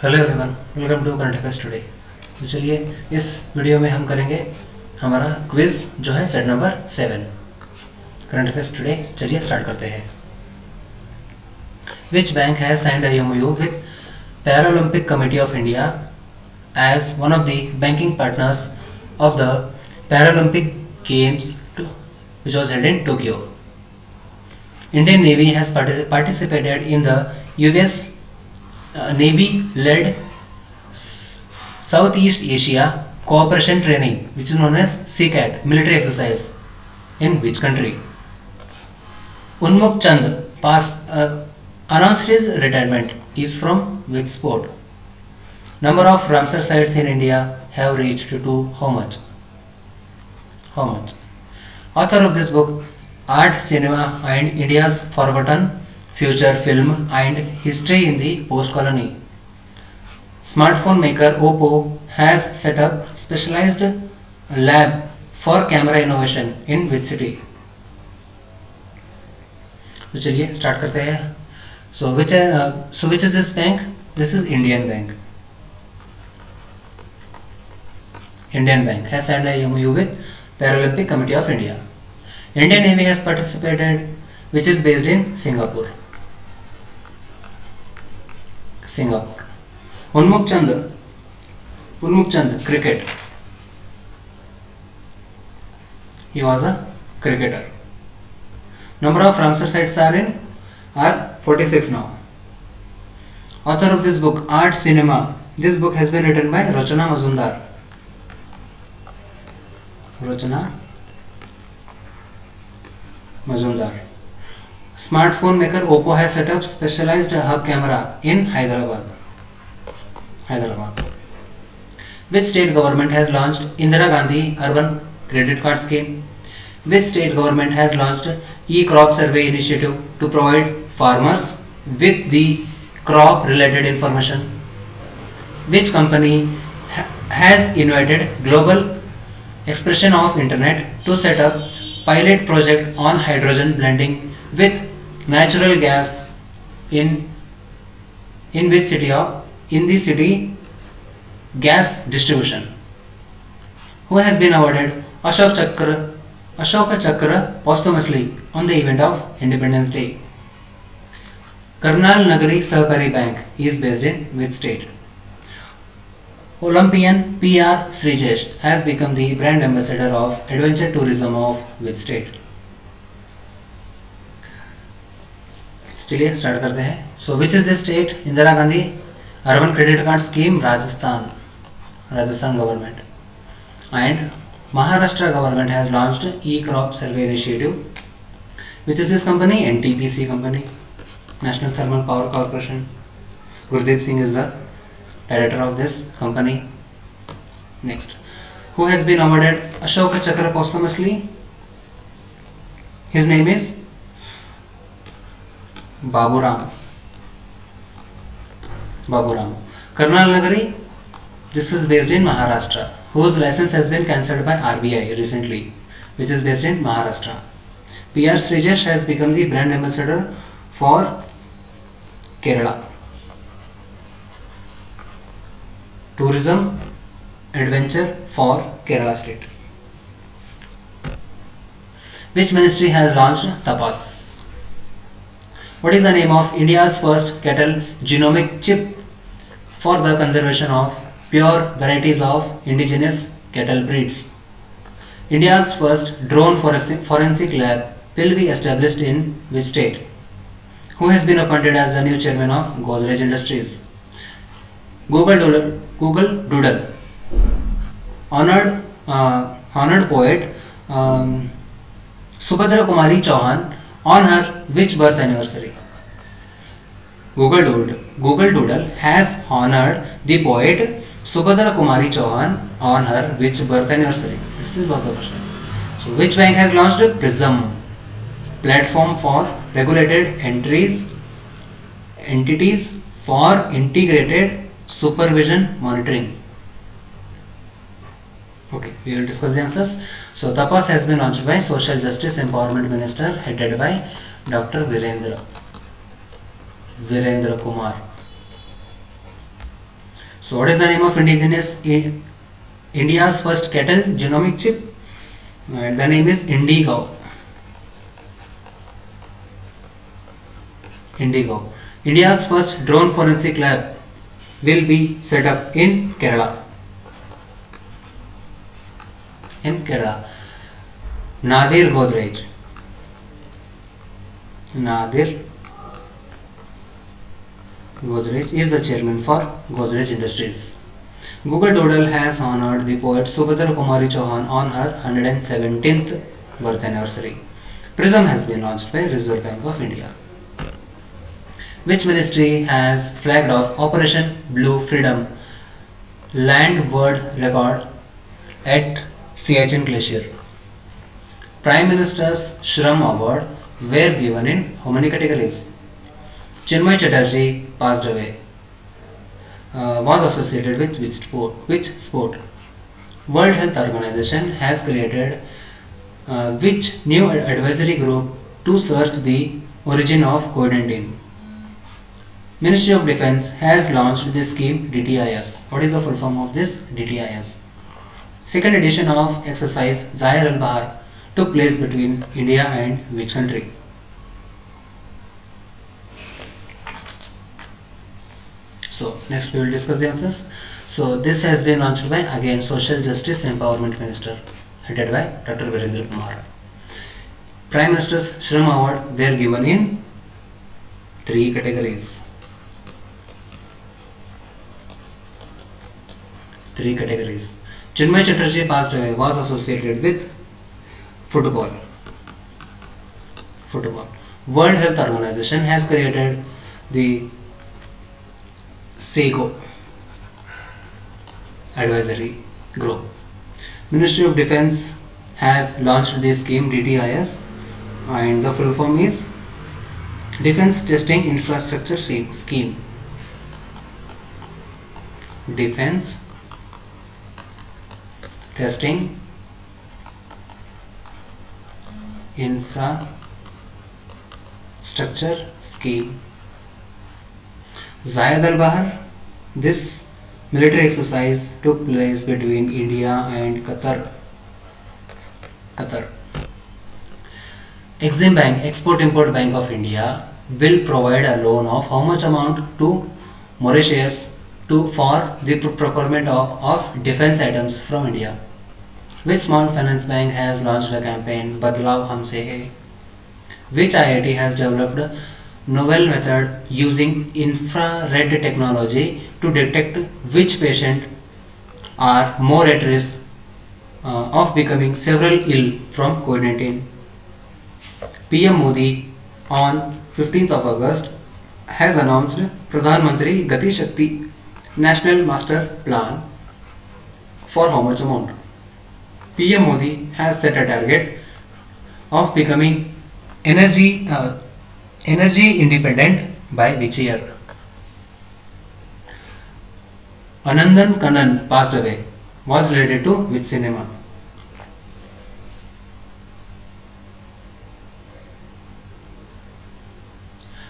Hello everyone, welcome to current affairs today. तो चलिए इस वीडियो में हम करेंगे हमारा क्विज जो है set number 7 current affairs today. चलिए स्टार्ट करते हैं। Which bank has signed a MOU with Paralympic Committee of India as one of the banking partners of the Paralympic Games which was held in Tokyo. Indian Navy has participated in the US Navy-led Southeast Asia Cooperation Training, which is known as CCAT military exercise, in which country? Unmukh Chand announced his retirement. He is from which sport? Number of Ramsar sites in India have reached to how much? How much? Author of this book, Art, Cinema and India's Forgotten Future Film and History in the Post-Colony. Smartphone maker Oppo has set up specialized lab for camera innovation in which city? तो चलिए start करते हैं। So which is this bank? This is Indian Bank. Indian Bank has signed a MOU with Paralympic Committee of India. Indian Navy has participated, which is based in Singapore. Singapore. Unmukh Chand, cricket. He was a cricketer. Number of Ramsar sites are 46 now. Author of this book, Art, Cinema. This book has been written by Rachana Mazumdar. Smartphone maker Oppo has set up specialized hub camera in Hyderabad. Which state government has launched Indira Gandhi Urban Credit Card Scheme? Which state government has launched e-crop survey initiative to provide farmers with the crop related information? Which company has invited Global Expression of Internet to set up pilot project on hydrogen blending with natural gas in which city in the city gas distribution? Who has been awarded Ashoka Chakra posthumously on the event of Independence Day? Karnal Nagari Sahakari Bank is based in which state? Olympian PR Srijesh has become the brand ambassador of adventure tourism of which state? चलिए start करते हैं। So which is the state? Indira Gandhi Urban Credit Card Scheme, Rajasthan government. And Maharashtra government has launched e-crop survey initiative. Which is this company? NTPC company, National Thermal Power Corporation. Gurdeep Singh is the director of this company. Next, who has been awarded Ashoka Chakra posthumously? His name is Baburam. Karnal Nagari, this is based in Maharashtra, whose license has been cancelled by RBI recently, which is based in Maharashtra. PR Srijesh has become the brand ambassador for Kerala. Tourism adventure for Kerala state. Which ministry has launched Tapas? What is the name of India's first cattle genomic chip for the conservation of pure varieties of indigenous cattle breeds? India's first drone forensic lab will be established in which state? Who has been appointed as the new chairman of Godrej Industries? Google Doodle, honored poet Subhadra Kumari Chauhan on her which birth anniversary? Google Doodle has honored the poet Subhadra Kumari Chauhan on her which birth anniversary? This is what the question. So which bank has launched Prism, platform for regulated entities for integrated supervision monitoring? Okay, we will discuss the answers. So Tapas has been launched by Social Justice Empowerment Minister headed by Dr. Virendra Kumar. So what is the name of India's first cattle genomic chip? The name is Indigo. Indigo. India's first drone forensic lab will be set up in Kerala. In Kerala. Nadir Godrej. Nadir Godrej is the chairman for Godrej Industries. Google Doodle has honored the poet Subhadra Kumari Chauhan on her 117th birth anniversary. Prism has been launched by Reserve Bank of India. Which ministry has flagged off Operation Blue Freedom land word record at Siachen Glacier? Prime Minister's Shram Award were given in how many categories? Chinmay Chatterjee passed away. Was associated with which sport? World Health Organization has created which new advisory group to search the origin of COVID-19? Ministry of Defence has launched the scheme DTIS. What is the full form of this DTIS? Second edition of exercise Zahir al-Bahar took place between India and which country? So next we will discuss the answers. So this has been launched by again Social Justice Empowerment Minister headed by Dr. Virendra Kumar. Prime Minister's Shram Award were given in 3 categories. 3 categories. Chinmay Chatterjee passed away, was associated with football. World Health Organization has created the SEGO advisory group. Ministry of Defence has launched the scheme DTIS and the full form is Defence Testing Infrastructure Scheme. Defence Testing Infrastructure Scheme. Zahir al-Bahar. This military exercise took place between India and Qatar. Exim Bank, Export-Import Bank of India, will provide a loan of how much amount to Mauritius for the procurement of defense items from India? Which small finance bank has launched a campaign Badlav Humse Hai? Which IIT has developed a novel method using infrared technology to detect which patients are more at risk of becoming several ill from COVID-19? PM Modi on 15th of August has announced Pradhan Mantri Gati Shakti National Master Plan for how much amount? PM Modi has set a target of becoming energy independent by which year? Anandan Kannan passed away, was related to which cinema?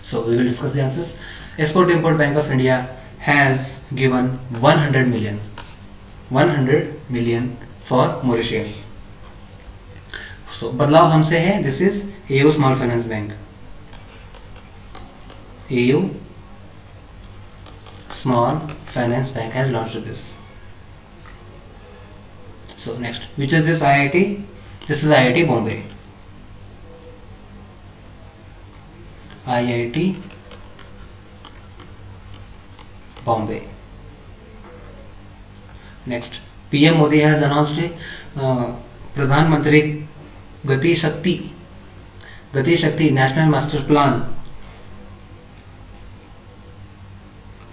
So we will discuss the answers. Export-Import Bank of India has given 100 million for Mauritius. So Badlav Humse Hai, this is AU Small Finance Bank. AU Small Finance Bank has launched this. So next, which is this IIT? This is IIT Bombay. IIT Bombay. Next, PM Modi has announced Pradhan Mantri Gati Shakti National Master Plan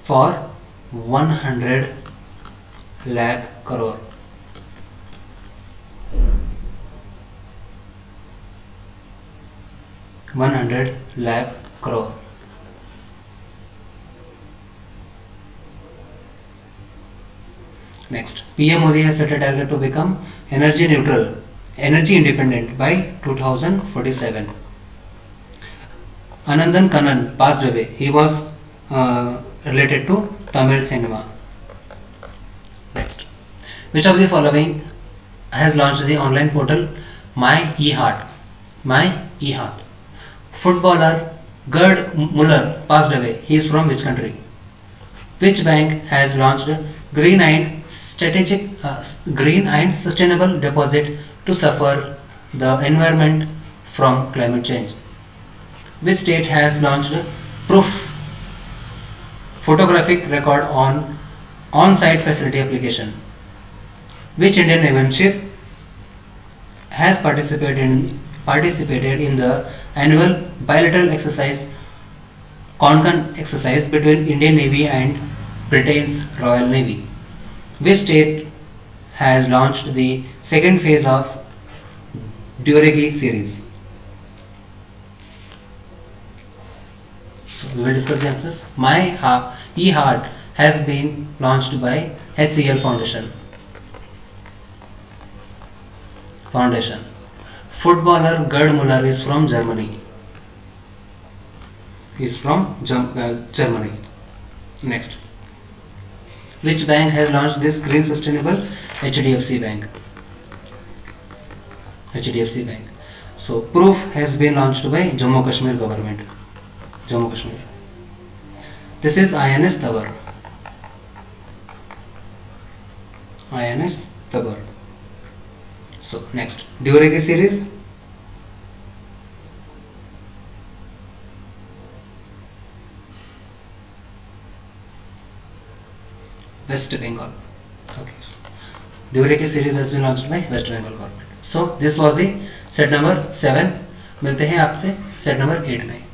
for 100 lakh crore. $100 lakh crore. Next, PM Modi has set a target to become energy neutral, energy independent by 2047. Anandan Kannan passed away. He was related to Tamil cinema. Which of the following has launched the online portal My eHeart? My eHeart. Footballer Gerd Muller passed away. He is from which country? Which bank has launched green and sustainable deposit to suffer the environment from climate change? Which state has launched proof photographic record on-site facility application? Which Indian Navy ship has participated in the annual bilateral exercise Concon exercise between Indian Navy and Britain's Royal Navy? Which state has launched the second phase of Duragi series? So we will discuss the answers. My eHeart has been launched by HCL Foundation. Footballer Gerd Muller is from Germany. Germany. Next. Which bank has launched this green sustainable? HDFC Bank. HDFC Bank. So proof has been launched by Jammu Kashmir government. Jammu Kashmir. This is INS Tabar. INS Tabar. So next, Duragi series. West Bengal. Okay. So Duragi series has been launched by West Bengal government. So this was the set number 7. मिलते हैं आपसे set number 8 में.